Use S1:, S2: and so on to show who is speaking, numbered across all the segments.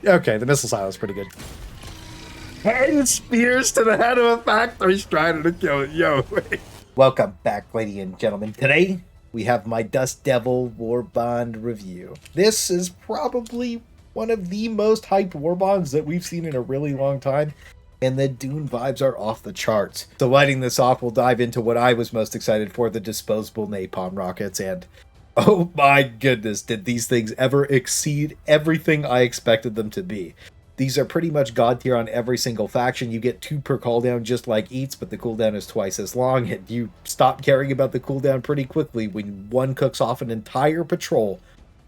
S1: Okay, the missile silo is pretty good. 10 spears to the head of a factory strider to kill it. Yo. Welcome back, ladies and gentlemen. Today, we have my Dust Devil Warbond review. This is probably one of the most hyped Warbonds that we've seen in a really long time, and the Dune vibes are off the charts. So lighting this off, we'll dive into what I was most excited for, the disposable napalm rockets, and oh my goodness, did these things ever exceed everything I expected them to be. These are pretty much god tier on every single faction. You get 2 per cooldown just like Eats, but the cooldown is twice as long, and you stop caring about the cooldown pretty quickly when one cooks off an entire patrol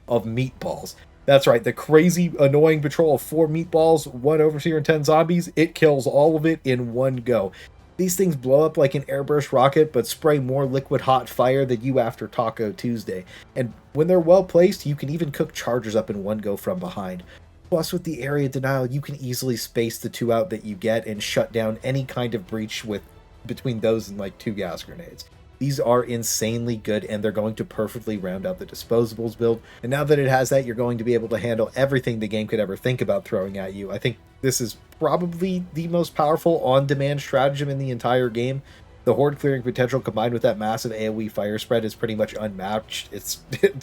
S1: of meatballs. That's right, the crazy, annoying patrol of 4 meatballs, 1 overseer, and 10 zombies, it kills all of it in one go. These things blow up like an airburst rocket, but spray more liquid hot fire than you after Taco Tuesday. And when they're well placed, you can even cook chargers up in one go from behind. Plus, with the area denial, you can easily space the 2 out that you get and shut down any kind of breach with between those and like 2 gas grenades. These are insanely good, and they're going to perfectly round out the disposables build. And now that it has that, you're going to be able to handle everything the game could ever think about throwing at you. I think this is probably the most powerful on-demand stratagem in the entire game. The horde clearing potential combined with that massive AoE fire spread is pretty much unmatched. It's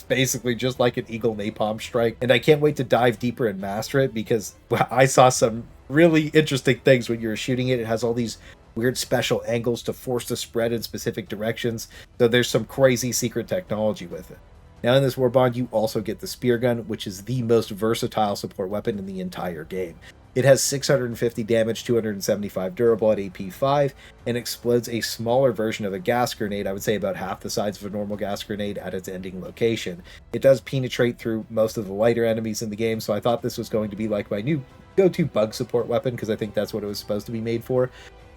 S1: basically just like an Eagle Napalm strike, and I can't wait to dive deeper and master it because I saw some really interesting things when you were shooting it. It has all these weird special angles to force the spread in specific directions, so there's some crazy secret technology with it. Now in this Warbond, you also get the Speargun, which is the most versatile support weapon in the entire game. It has 650 damage, 275 durable at AP 5, and explodes a smaller version of a gas grenade, I would say about half the size of a normal gas grenade at its ending location. It does penetrate through most of the lighter enemies in the game, so I thought this was going to be like my new go-to bug support weapon, because I think that's what it was supposed to be made for.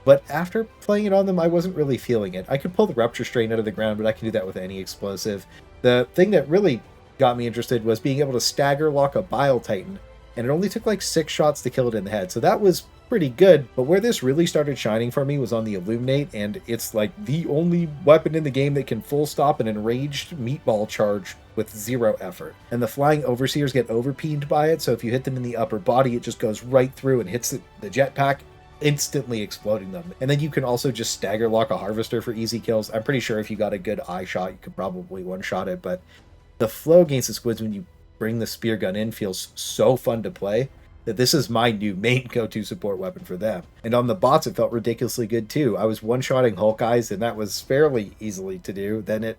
S1: But after playing it on them, I wasn't really feeling it. I could pull the Rupture Strain out of the ground, but I can do that with any explosive. The thing that really got me interested was being able to stagger lock a Bile Titan, and it only took like 6 shots to kill it in the head, so that was pretty good. But where this really started shining for me was on the Illuminate, and it's like the only weapon in the game that can full stop an enraged meatball charge with 0 effort. And the Flying Overseers get overpeened by it, so if you hit them in the upper body, it just goes right through and hits the jetpack, instantly exploding them. And then you can also just stagger lock a Harvester for easy kills. I'm pretty sure if you got a good eye shot, you could probably one-shot it, but the flow against the squids when you bring the Speargun in feels so fun to play that this is my new main go-to support weapon for them. And on the bots, it felt ridiculously good too. I was one-shotting Hulk Eyes, and that was fairly easily to do. Then it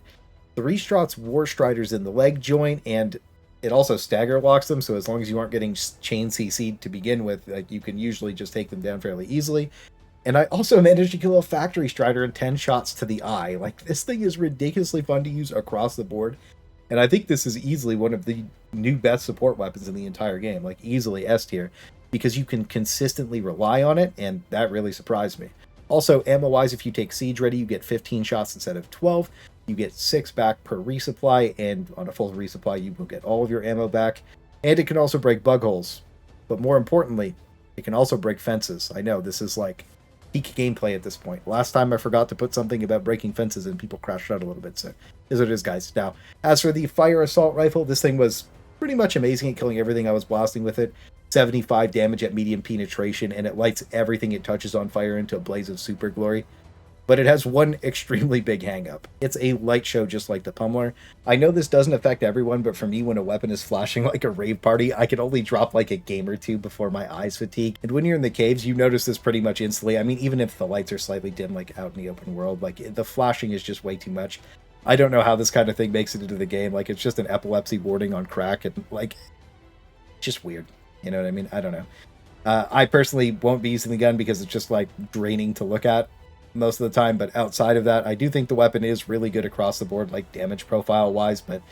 S1: 3-strots War Striders in the leg joint, and it also stagger locks them, so as long as you aren't getting chain CC'd to begin with, like, you can usually just take them down fairly easily. And I also managed to kill a Factory Strider in 10 shots to the eye. Like, this thing is ridiculously fun to use across the board, and I think this is easily one of the new best support weapons in the entire game, like easily S tier, because you can consistently rely on it, and that really surprised me. Also, ammo-wise, if you take Siege Ready, you get 15 shots instead of 12. You get 6 back per resupply, and on a full resupply, you will get all of your ammo back. And it can also break bug holes. But more importantly, it can also break fences. I know, this is like peak gameplay at this point. Last time I forgot to put something about breaking fences, and people crashed out a little bit, so is what it is, guys. Now, as for the Fire Assault Rifle, this thing was pretty much amazing at killing everything I was blasting with it. 75 damage at medium penetration, and it lights everything it touches on fire into a blaze of super glory. But it has one extremely big hang-up. It's a light show just like the Pummeler. I know this doesn't affect everyone, but for me, when a weapon is flashing like a rave party, I can only drop like a game or 2 before my eyes fatigue. And when you're in the caves, you notice this pretty much instantly. I mean, even if the lights are slightly dim, like out in the open world, like the flashing is just way too much. I don't know how this kind of thing makes it into the game. Like, it's just an epilepsy warning on crack, and like, just weird. You know what I mean? I don't know. I personally won't be using the gun because it's just like draining to look at most of the time, but outside of that, I do think the weapon is really good across the board, like damage profile wise, but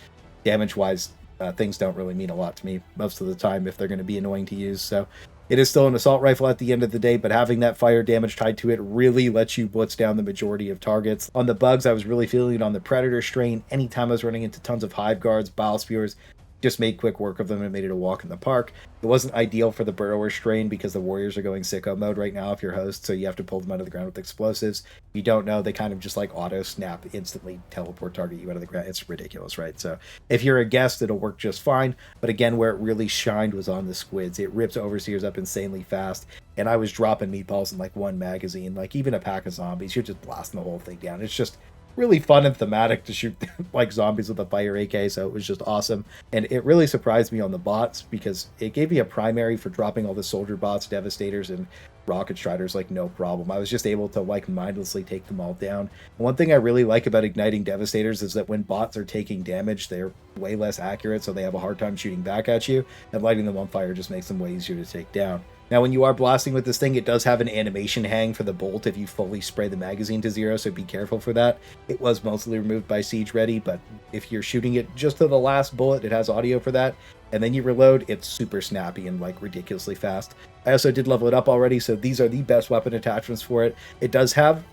S1: damage wise, things don't really mean a lot to me most of the time if they're going to be annoying to use. So it is still an assault rifle at the end of the day, but having that fire damage tied to it really lets you blitz down the majority of targets. On the bugs, I was really feeling it on the Predator strain. Anytime I was running into tons of Hive Guards, Bile Spewers, just made quick work of them and made it a walk in the park. It wasn't ideal for the burrower strain because the warriors are going sicko mode right now if you're host, so you have to pull them out of the ground with explosives. If you don't know, they kind of just like auto snap, instantly teleport target you out of the ground. It's ridiculous, right? So if you're a guest, it'll work just fine. But again, where it really shined was on the squids. It rips overseers up insanely fast, and I was dropping meatballs in like one magazine. Like even a pack of zombies, you're just blasting the whole thing down. It's just really fun and thematic to shoot like zombies with a fire AK, so it was just awesome. And it really surprised me on the bots because it gave me a primary for dropping all the soldier bots, devastators, and rocket striders like no problem. I was just able to like mindlessly take them all down. And one thing I really like about igniting devastators is that when bots are taking damage, they're way less accurate, so they have a hard time shooting back at you, and lighting them on fire just makes them way easier to take down. Now, when you are blasting with this thing, it does have an animation hang for the bolt if you fully spray the magazine to 0, so be careful for that. It was mostly removed by Siege Ready, but if you're shooting it just to the last bullet, it has audio for that. And then you reload, it's super snappy and like ridiculously fast. I also did level it up already, so these are the best weapon attachments for it. It does have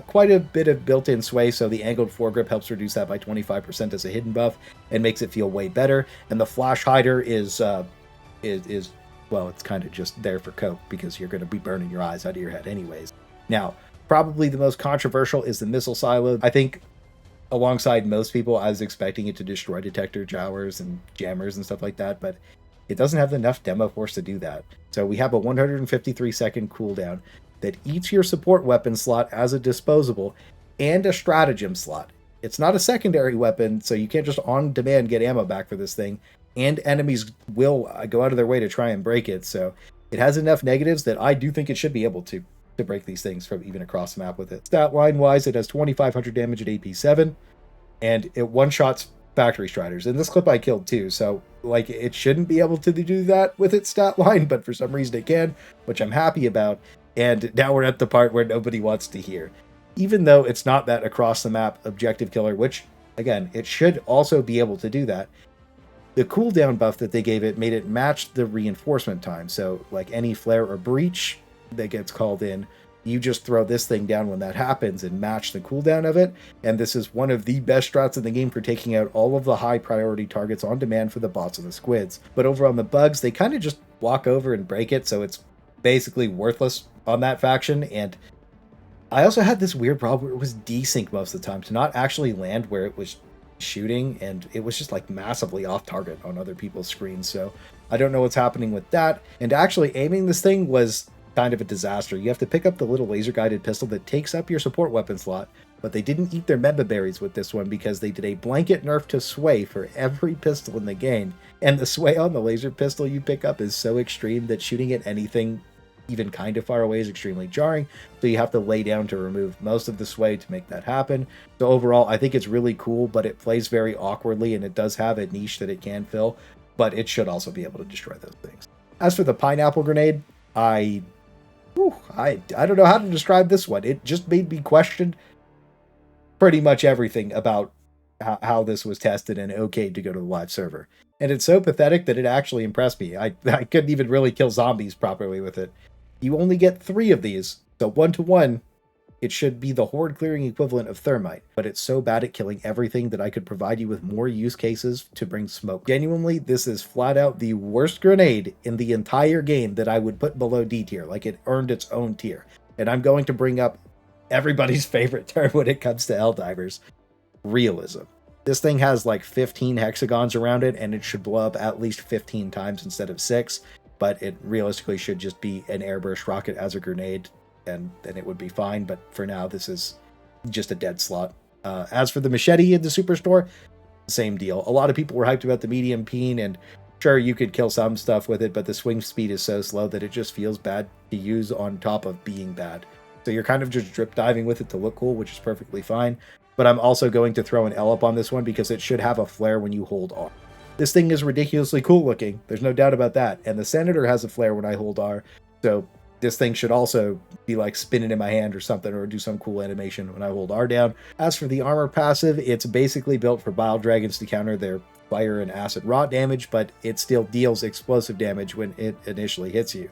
S1: quite a bit of built-in sway, so the angled foregrip helps reduce that by 25% as a hidden buff and makes it feel way better. And the flash hider is well, it's kind of just there for coke because you're going to be burning your eyes out of your head anyways. Now, probably the most controversial is the missile silo. I think alongside most people, I was expecting it to destroy detector jowers and jammers and stuff like that, but it doesn't have enough demo force to do that. So we have a 153-second cooldown that eats your support weapon slot as a disposable and a stratagem slot. It's not a secondary weapon, so you can't just on demand get ammo back for this thing. And enemies will go out of their way to try and break it, so it has enough negatives that I do think it should be able to break these things from even across the map with it. Stat line wise, it has 2500 damage at AP 7, and it one-shots factory striders. In this clip I killed 2, so like it shouldn't be able to do that with its stat line, but for some reason it can, which I'm happy about. And now we're at the part where nobody wants to hear. Even though it's not that across the map objective killer, which again, it should also be able to do that, the cooldown buff that they gave it made it match the reinforcement time. So like any flare or breach that gets called in, you just throw this thing down when that happens and match the cooldown of it. And this is one of the best strats in the game for taking out all of the high priority targets on demand for the bots and the squids. But over on the bugs, they kind of just walk over and break it, so it's basically worthless on that faction. And I also had this weird problem where it was desync most of the time to not actually land where it was shooting, and it was just like massively off target on other people's screens. So I don't know what's happening with that. And actually aiming this thing was kind of a disaster. You have to pick up the little laser guided pistol that takes up your support weapon slot, but they didn't eat their mega berries with this one because they did a blanket nerf to sway for every pistol in the game. And the sway on the laser pistol you pick up is so extreme that shooting at anything even kind of far away is extremely jarring, so you have to lay down to remove most of the sway to make that happen. So overall, I think it's really cool, but it plays very awkwardly, and it does have a niche that it can fill, but it should also be able to destroy those things. As for the pineapple grenade, I don't know how to describe this one. It just made me question pretty much everything about how this was tested and okayed to go to the live server. And it's so pathetic that it actually impressed me. I couldn't even really kill zombies properly with it. You only get 3 of these, so 1-to-1, it should be the horde clearing equivalent of thermite, but it's so bad at killing everything that I could provide you with more use cases to bring smoke. Genuinely, this is flat out the worst grenade in the entire game that I would put below D tier. Like, it earned its own tier. And I'm going to bring up everybody's favorite term when it comes to Helldivers: realism. This thing has like 15 hexagons around it, and it should blow up at least 15 times instead of 6. But it realistically should just be an airburst rocket as a grenade, and then it would be fine. But for now, this is just a dead slot. As for the machete in the superstore, same deal. A lot of people were hyped about the medium peen, and sure, you could kill some stuff with it, but the swing speed is so slow that it just feels bad to use on top of being bad. So you're kind of just drip diving with it to look cool, which is perfectly fine. But I'm also going to throw an L up on this one because it should have a flare when you hold R. This thing is ridiculously cool looking. There's no doubt about that. And the Senator has a flare when I hold R. So this thing should also be like spinning in my hand or something, or do some cool animation when I hold R down. As for the armor passive, it's basically built for Bile Dragons to counter their fire and acid rot damage, but it still deals explosive damage when it initially hits you.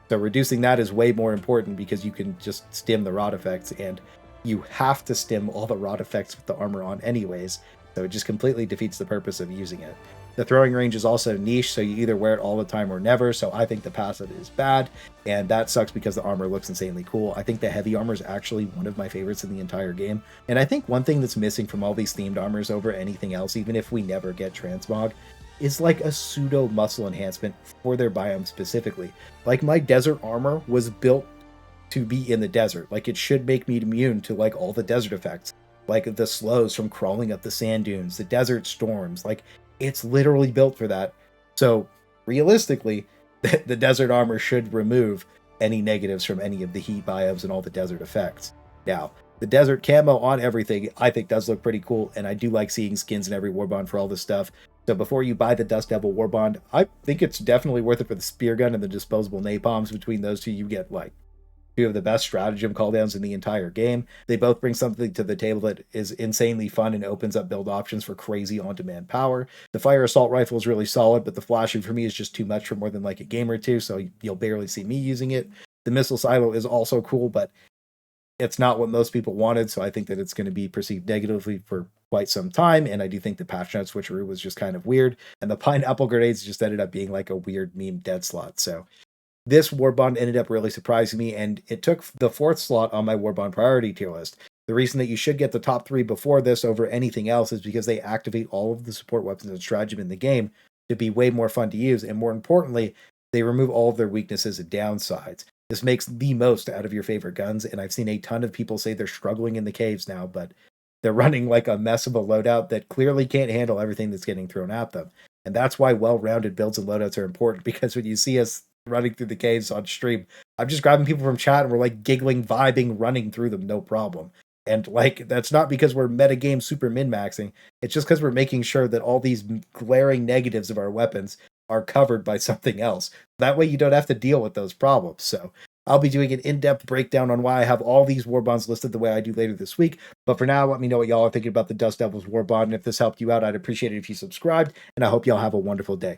S1: So reducing that is way more important because you can just stim the rot effects, and you have to stim all the rot effects with the armor on anyways. So it just completely defeats the purpose of using it. The throwing range is also niche, so you either wear it all the time or never, so I think the passive is bad, and that sucks because the armor looks insanely cool. I think the heavy armor is actually one of my favorites in the entire game, and I think one thing that's missing from all these themed armors over anything else, even if we never get transmog, is like a pseudo muscle enhancement for their biome specifically. Like my desert armor was built to be in the desert. Like it should make me immune to like all the desert effects, like the slows from crawling up the sand dunes, the desert storms. Like it's literally built for that. So realistically, the desert armor should remove any negatives from any of the heat biomes and all the desert effects. Now, the desert camo on everything I think does look pretty cool, and I do like seeing skins in every Warbond for all this stuff. So before you buy the Dust Devil Warbond, I think it's definitely worth it for the Speargun and the disposable Napalms. Between those two, you get like two of the best stratagem cooldowns in the entire game. They both bring something to the table that is insanely fun and opens up build options for crazy on-demand power. The Fire Assault Rifle is really solid, but the flashing for me is just too much for more than like a game or two, so you'll barely see me using it. The Missile Silo is also cool, but it's not what most people wanted, so I think that it's going to be perceived negatively for quite some time, and I do think the patch note switcheroo was just kind of weird, and the Pineapple Grenades just ended up being like a weird meme dead slot, so this Warbond ended up really surprising me, and it took the 4th slot on my Warbond priority tier list. The reason that you should get the top 3 before this over anything else is because they activate all of the support weapons and stratagem in the game to be way more fun to use, and more importantly, they remove all of their weaknesses and downsides. This makes the most out of your favorite guns, and I've seen a ton of people say they're struggling in the caves now, but they're running like a mess of a loadout that clearly can't handle everything that's getting thrown at them. And that's why well-rounded builds and loadouts are important, because when you see us running through the caves on stream, I'm just grabbing people from chat and we're like giggling, vibing, running through them, no problem. And like, that's not because we're metagame super min-maxing, it's just because we're making sure that all these glaring negatives of our weapons are covered by something else. That way you don't have to deal with those problems. So I'll be doing an in-depth breakdown on why I have all these Warbonds listed the way I do later this week. But for now, let me know what y'all are thinking about the Dust Devils Warbond. And if this helped you out, I'd appreciate it if you subscribed. And I hope y'all have a wonderful day.